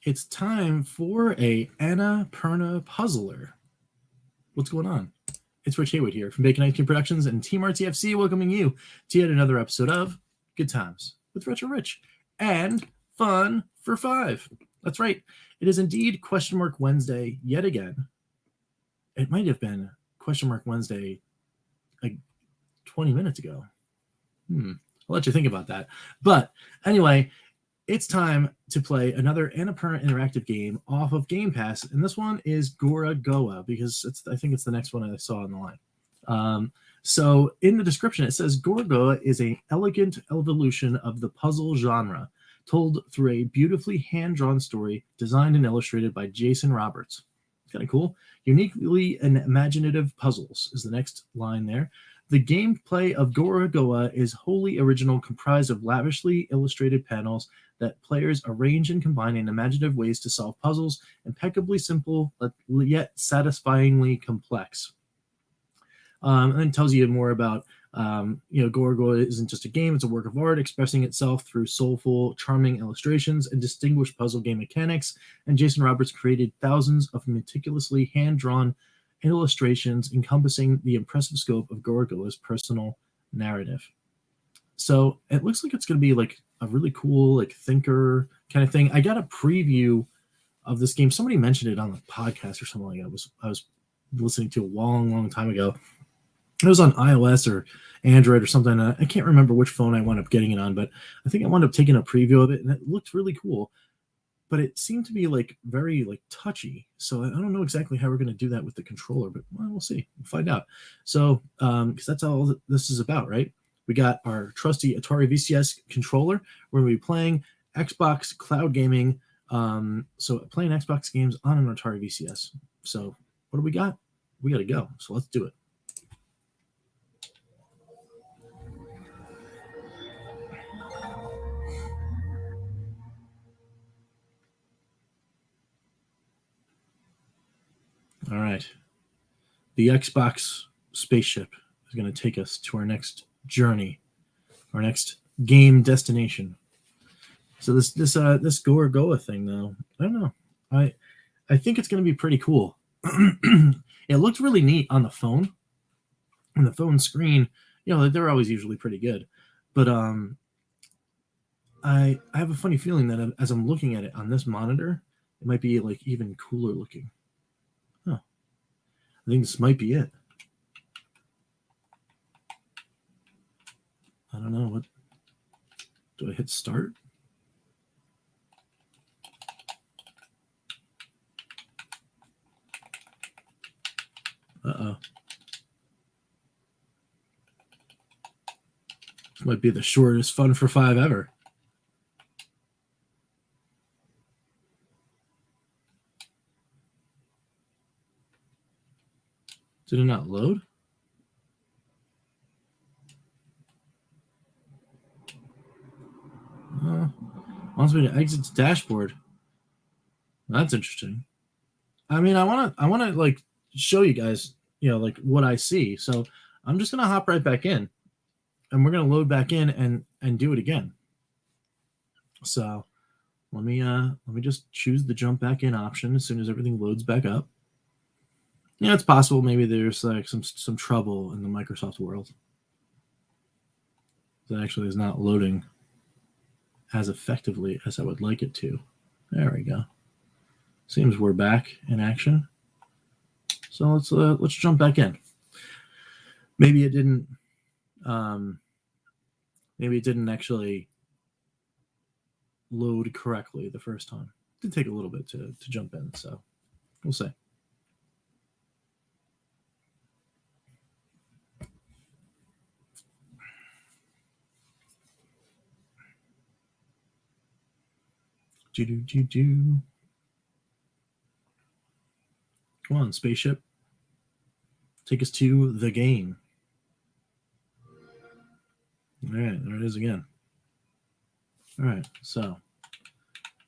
it's time for a Annapurna Puzzler. What's going on? It's Rich Haywood here from Bacon Ice Cream Productions and Team RTFC, welcoming you to yet another episode of Good Times with Retro Rich and Fun for Five. That's right. It is indeed Question Mark Wednesday yet again. It might have been Question Mark Wednesday like 20 minutes ago. I'll let you think about that. But anyway, it's time to play another Annapurna interactive game off of Game Pass, and this one is Gorogoa because I think it's the next one I saw on the line. So in the description it says Gorogoa is an elegant evolution of the puzzle genre, told through a beautifully hand-drawn story designed and illustrated by Jason Roberts. Kind of cool. Uniquely and imaginative puzzles is the next line there. The gameplay of Gorogoa is wholly original, comprised of lavishly illustrated panels that players arrange and combine in imaginative ways to solve puzzles, impeccably simple, yet satisfyingly complex. And then tells you more about, Gorogoa isn't just a game, it's a work of art expressing itself through soulful, charming illustrations and distinguished puzzle game mechanics. And Jason Roberts created thousands of meticulously hand-drawn illustrations encompassing the impressive scope of Gorogoa's personal narrative. So it looks like it's going to be like a really cool, like thinker kind of thing. I got a preview of this game. Somebody mentioned it on the podcast or something like that. I was listening to a long time ago. It was on iOS or Android or something. I can't remember which phone I wound up getting it on, but I think I wound up taking a preview of it, and it looked really cool. But it seemed to be like very like touchy. So I don't know exactly how we're going to do that with the controller, but we'll see. We'll find out. So because that's all this is about, right? We got our trusty Atari VCS controller. We're going to be playing Xbox cloud gaming. So playing Xbox games on an Atari VCS. So what do we got? We got to go. So let's do it. All right. The Xbox spaceship is going to take us to our next journey, our next game destination. So this Gorogoa thing, though, I don't know. I think it's going to be pretty cool. It looked really neat on the phone. On the phone screen, they're always usually pretty good. But I have a funny feeling that as I'm looking at it on this monitor, it might be like even cooler looking. I think this might be it. I don't know. What do I hit start? Uh-oh. This might be the shortest Fun for Five ever. Did it not load? Wants me to exit the dashboard. That's interesting. I mean, I want to like show you guys, like what I see. So I'm just gonna hop right back in, and we're gonna load back in and do it again. So let me just choose the jump back in option as soon as everything loads back up. It's possible maybe there's like some trouble in the Microsoft world that actually is not loading as effectively as I would like it to. There we go. Seems we're back in action. So let's jump back in. Maybe it didn't actually load correctly the first time. It did take a little bit to jump in, so we'll see. Come on, spaceship. Take us to the game. All right, there it is again. All right, so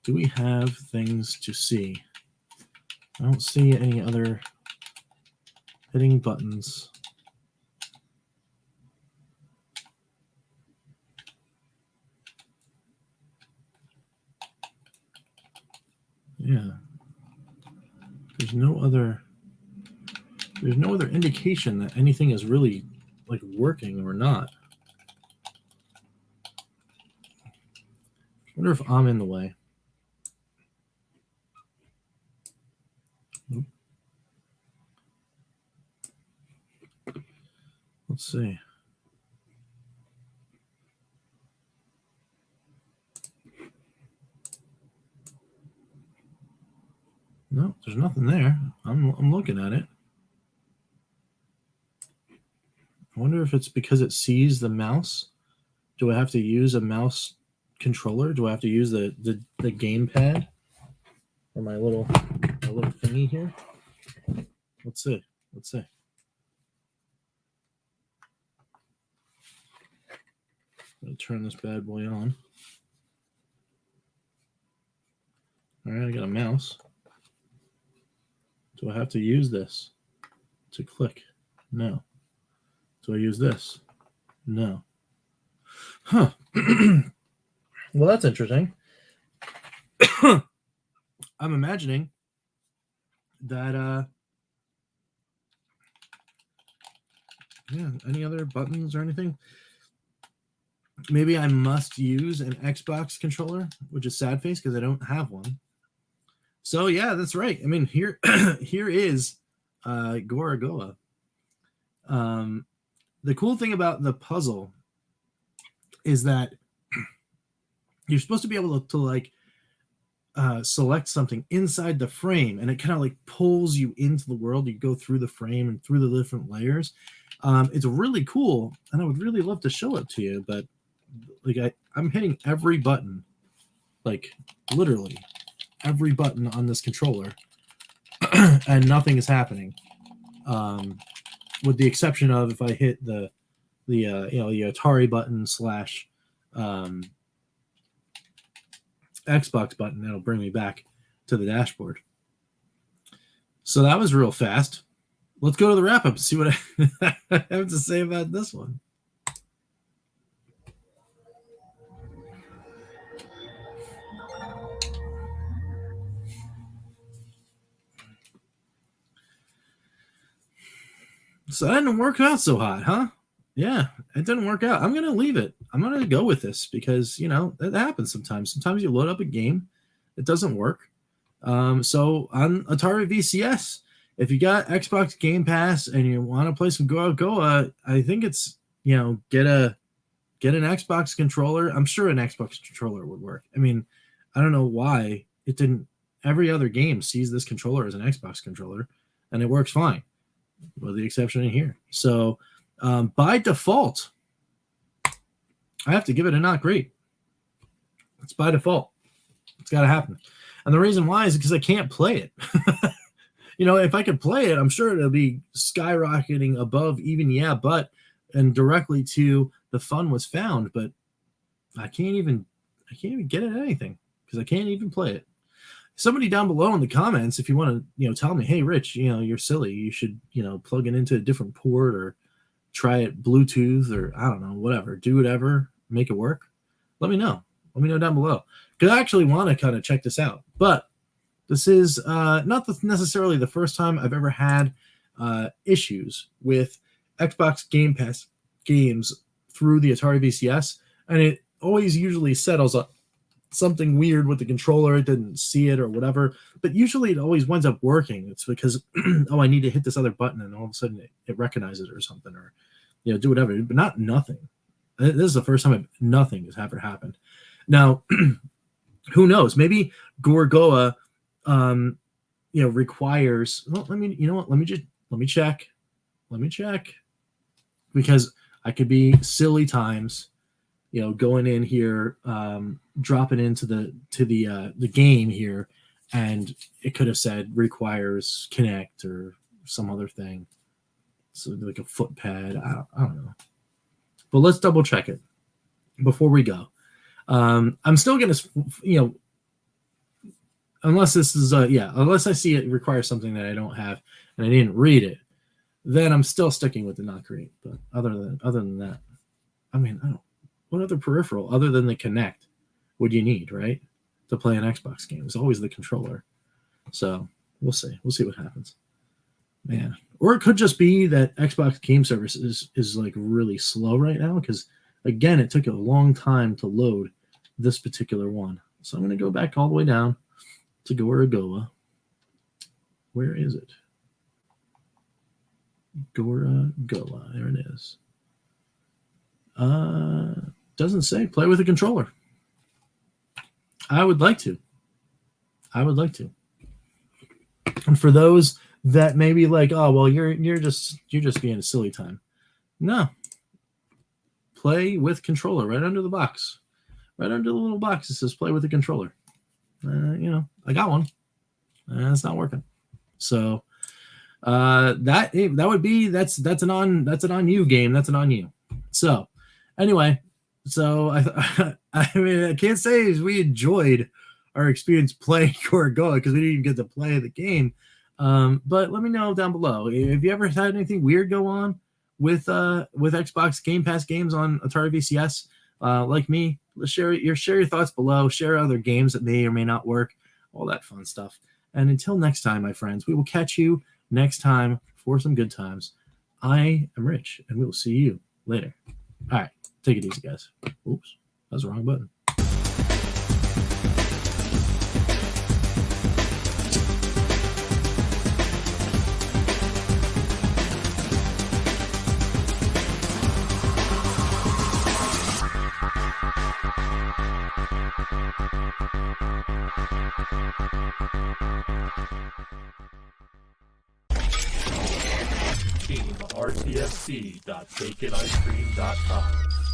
do we have things to see? I don't see any other hitting buttons. Yeah. There's no other indication that anything is really like working or not. I wonder if I'm in the way. Let's see. No, there's nothing there. I'm looking at it. I wonder if it's because it sees the mouse. Do I have to use a mouse controller? Do I have to use the gamepad or my little thingy here? Let's see. I'm gonna turn this bad boy on. All right, I got a mouse. Do I have to use this to click? No. Do I use this? No. Huh. Well, that's interesting. I'm imagining that yeah, any other buttons or anything? Maybe I must use an Xbox controller, which is sad face because I don't have one. So yeah, that's right. I mean, here is Gorogoa. The cool thing about the puzzle is that you're supposed to be able to like select something inside the frame, and it kind of like pulls you into the world. You go through the frame and through the different layers. It's really cool, and I would really love to show it to you, but like I'm hitting every button, like literally every button on this controller, and nothing is happening. With the exception of if I hit the Atari button slash Xbox button, that'll bring me back to the dashboard. So that was real fast. Let's go to the wrap up and see what I have to say about this one. So that didn't work out so hot, huh? Yeah, it didn't work out. I'm going to leave it. I'm going to go with this because, you know, it happens sometimes. Sometimes you load up a game, it doesn't work. So on Atari VCS, if you got Xbox Game Pass and you want to play some Gorogoa, I think it's, you know, get an Xbox controller. I'm sure an Xbox controller would work. I mean, I don't know why it didn't. Every other game sees this controller as an Xbox controller, and it works fine, with the exception in here. So by default, I have to give it a not great. It's by default. It's got to happen. And the reason why is because I can't play it. You know, if I could play it, I'm sure it'll be skyrocketing above even yeah, but and directly to the fun was found, but I can't even get at anything because I can't even play it. Somebody down below in the comments, if you want to, you know, tell me, hey, Rich, you know, you're silly. You should, you know, plug it into a different port or try it Bluetooth or I don't know, whatever. Do whatever, make it work. Let me know. Let me know down below because I actually want to kind of check this out. But this is not necessarily the first time I've ever had issues with Xbox Game Pass games through the Atari VCS, and it always usually settles up something weird with the controller. It didn't see it or whatever, but usually it always winds up working. It's because oh, I need to hit this other button, and all of a sudden it recognizes it or something, or you know, do whatever. But not nothing. This is the first time nothing has ever happened. Now, who knows? Maybe Gorogoa, you know, requires. Well, let me. You know what? Let me check. Let me check, because I could be silly times, you know, going in here, dropping into the game here, and it could have said requires Kinect or some other thing, so like a foot pad. I don't know, but let's double check it before we go. I'm still gonna, you know, unless this is unless I see it requires something that I don't have and I didn't read it, then I'm still sticking with the not great. But other than that, I mean, I don't. What other peripheral other than the Kinect would you need, right, to play an Xbox game? It's always the controller. So we'll see. We'll see what happens. Man. Or it could just be that Xbox Game Service is like really slow right now because, again, it took a long time to load this particular one. So I'm going to go back all the way down to Gorogoa. Where is it? Gorogoa. There it is. Doesn't say play with a controller. I would like to. And for those that may be like, oh well, you're just being a silly time. No. Play with controller right under the box. Right under the little box it says play with a controller. I got one. And it's not working. So that's an on you game. That's an on you. So anyway, I mean I can't say we enjoyed our experience playing Gorogoa because we didn't even get to play the game. But let me know down below if you ever had anything weird go on with Xbox Game Pass games on Atari VCS. Like me, share your thoughts below. Share other games that may or may not work. All that fun stuff. And until next time, my friends, we will catch you next time for some good times. I am Rich, and we will see you later. All right, take it easy, guys. Oops, that was the wrong button. RTFC.baconicecream.com